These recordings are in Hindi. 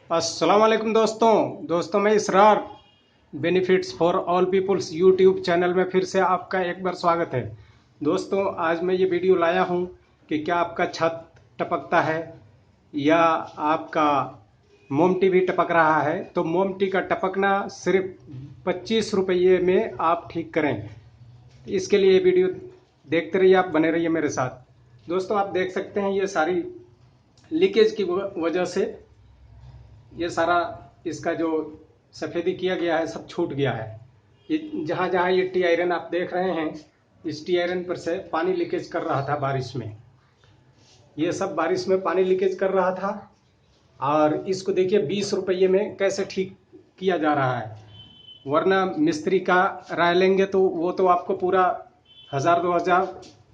अस्सलाम वालेकुम दोस्तों मैं Israr benefits for all peoples YouTube channel में फिर से आपका एक बार स्वागत है। दोस्तों आज मैं ये वीडियो लाया हूँ कि क्या आपका छत टपकता है या आपका मोमटी भी टपक रहा है, तो मोमटी का टपकना सिर्फ 25 रुपये में आप ठीक करें। इसके लिए ये वीडियो देखते रहिए, आप बने रहिए मेरे साथ। दोस्तों आप देख सकते हैं ये सारी लीकेज की वजह से ये सारा इसका जो सफ़ेदी किया गया है सब छूट गया है। ये जहाँ जहाँ ये टी आयरन आप देख रहे हैं, इस टी आयरन पर से पानी लीकेज कर रहा था बारिश में। ये सब बारिश में पानी लीकेज कर रहा था और इसको देखिए 20 रुपये में कैसे ठीक किया जा रहा है। वरना मिस्त्री का राय लेंगे तो वो तो आपको पूरा 1000 2000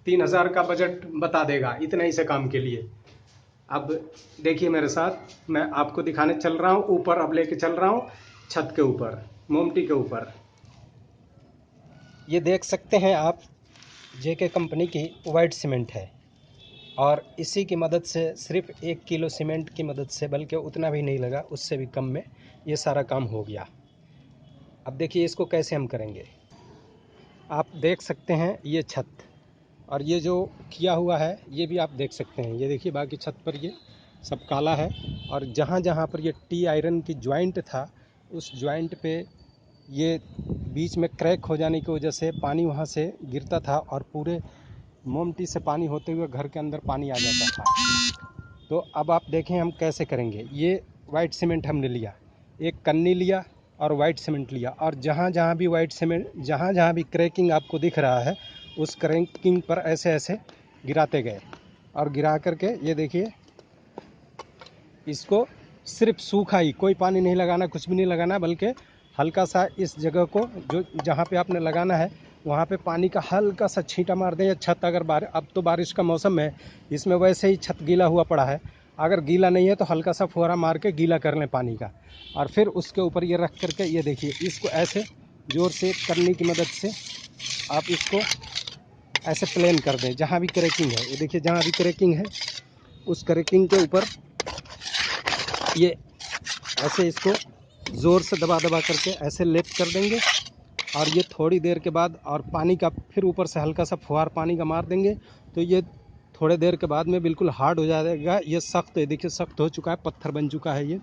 3000 का बजट बता देगा इतने ही से काम के लिए। अब देखिए मेरे साथ, मैं आपको दिखाने चल रहा हूँ ऊपर, अब लेके चल रहा हूँ छत के ऊपर, मोमटी के ऊपर। ये देख सकते हैं आप, जेके कंपनी की वाइट सीमेंट है और इसी की मदद से सिर्फ 1 किलो सीमेंट की मदद से, बल्कि उतना भी नहीं लगा, उससे भी कम में ये सारा काम हो गया। अब देखिए इसको कैसे हम करेंगे। आप देख सकते हैं ये छत, और ये जो किया हुआ है ये भी आप देख सकते हैं। ये देखिए बाकी छत पर ये सब काला है, और जहाँ जहाँ पर ये टी आयरन की जॉइंट था उस जॉइंट पे ये बीच में क्रैक हो जाने की वजह से पानी वहाँ से गिरता था और पूरे मोमटी से पानी होते हुए घर के अंदर पानी आ जाता था। तो अब आप देखें हम कैसे करेंगे। ये वाइट सीमेंट हमने लिया, एक कन्नी लिया और वाइट सीमेंट लिया, और जहाँ जहाँ भी वाइट सीमेंट, जहाँ जहाँ भी क्रैकिंग आपको दिख रहा है उस क्रैकिंग पर ऐसे ऐसे गिराते गए, और गिरा करके ये देखिए इसको सिर्फ सूखा ही, कोई पानी नहीं लगाना, कुछ भी नहीं लगाना, बल्कि हल्का सा इस जगह को जो जहाँ पे आपने लगाना है वहाँ पे पानी का हल्का सा छींटा मार दें। या छत अगर अब तो बारिश का मौसम है, इसमें वैसे ही छत गीला हुआ पड़ा है, अगर गीला नहीं है तो हल्का सा फुहारा मार के गीला कर लें पानी का, और फिर उसके ऊपर ये रख करके ये देखिए इसको ऐसे ज़ोर से करने की मदद से आप इसको ऐसे प्लेन कर दें। जहाँ भी क्रैकिंग है, ये देखिए जहाँ भी क्रैकिंग है उस क्रैकिंग के ऊपर ये ऐसे इसको ज़ोर से दबा दबा करके ऐसे लेप कर देंगे, और ये थोड़ी देर के बाद, और पानी का फिर ऊपर से हल्का सा फुहार पानी का मार देंगे, तो ये थोड़े देर के बाद में बिल्कुल हार्ड हो जाएगा। ये सख्त है, देखिए सख्त हो चुका है, पत्थर बन चुका है ये।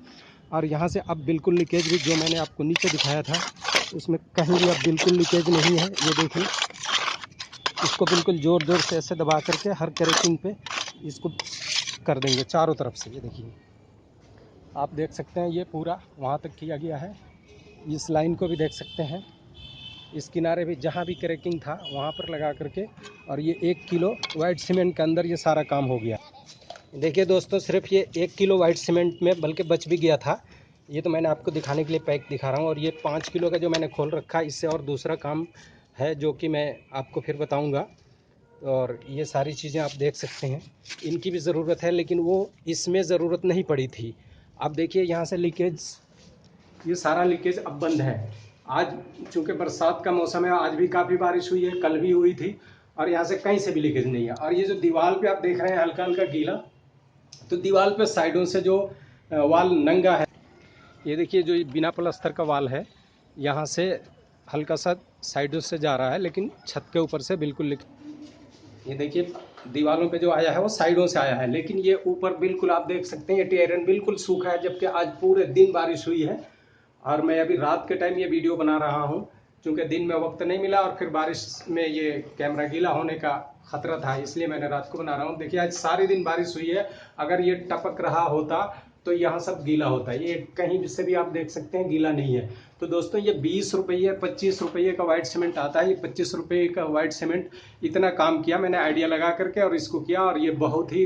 और यहाँ से अब बिल्कुल लीकेज भी, जो मैंने आपको नीचे दिखाया था उसमें कहीं भी अब बिल्कुल लीकेज नहीं है। ये देखिए इसको बिल्कुल ज़ोर ज़ोर से ऐसे दबा करके हर क्रैकिंग पे इसको कर देंगे चारों तरफ से। ये देखिए आप देख सकते हैं ये पूरा वहाँ तक किया गया है। इस लाइन को भी देख सकते हैं, इस किनारे भी जहाँ भी क्रैकिंग था वहाँ पर लगा करके, और ये 1 किलो वाइट सीमेंट के अंदर ये सारा काम हो गया। देखिए दोस्तों सिर्फ ये 1 किलो वाइट सीमेंट में, बल्कि बच भी गया था, ये तो मैंने आपको दिखाने के लिए पैक दिखा रहा हूँ। और ये 5 किलो का जो मैंने खोल रखा है, इससे और दूसरा काम है जो कि मैं आपको फिर बताऊँगा। और ये सारी चीज़ें आप देख सकते हैं, इनकी भी ज़रूरत है, लेकिन वो इसमें ज़रूरत नहीं पड़ी थी। अब देखिए यहाँ से लीकेज, ये सारा लीकेज अब बंद है। आज चूँकि बरसात का मौसम है, आज भी काफ़ी बारिश हुई है, कल भी हुई थी, और यहाँ से कहीं से भी लीकेज नहीं है। और ये जो दीवार पे आप देख रहे हैं हल्का हल्का गीला, तो दीवार पे साइडों से जो वाल नंगा है, ये देखिए जो बिना प्लास्टर का वाल है, यहाँ से हल्का सा साइडों से जा रहा है, लेकिन छत के ऊपर से बिल्कुल ये देखिए दीवारों पे जो आया है वो साइडों से आया है, लेकिन ये ऊपर बिल्कुल आप देख सकते हैं ये टी आयरन बिल्कुल सूखा है, जबकि आज पूरे दिन बारिश हुई है। और मैं अभी रात के टाइम ये वीडियो बना रहा हूँ, क्योंकि दिन में वक्त नहीं मिला और फिर बारिश में ये कैमरा गीला होने का खतरा था, इसलिए मैंने रात को बना रहा हूँ। देखिए आज सारे दिन बारिश हुई है, अगर ये टपक रहा होता तो यहाँ सब गीला होता है। ये कहीं से भी आप देख सकते हैं गीला नहीं है। तो दोस्तों ये 20 रुपये 25 रुपये का वाइट सीमेंट आता है, ये 25 रुपये का वाइट सीमेंट इतना काम किया मैंने आइडिया लगा करके, और इसको किया, और ये बहुत ही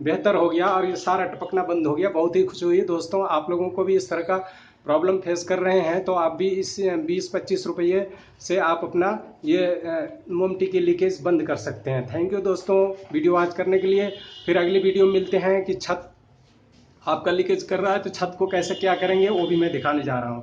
बेहतर हो गया, और ये सारा टपकना बंद हो गया। बहुत ही खुशी हुई दोस्तों। आप लोगों को भी इस तरह का प्रॉब्लम फेस कर रहे हैं तो आप भी इस 20-25 रुपये से आप अपना ये मोमटी की लीकेज बंद कर सकते हैं। थैंक यू दोस्तों वीडियो वॉच करने के लिए। फिर अगली वीडियो में मिलते हैं कि छत आपका लीकेज कर रहा है तो छत को कैसे क्या करेंगे वो भी मैं दिखाने जा रहा हूँ।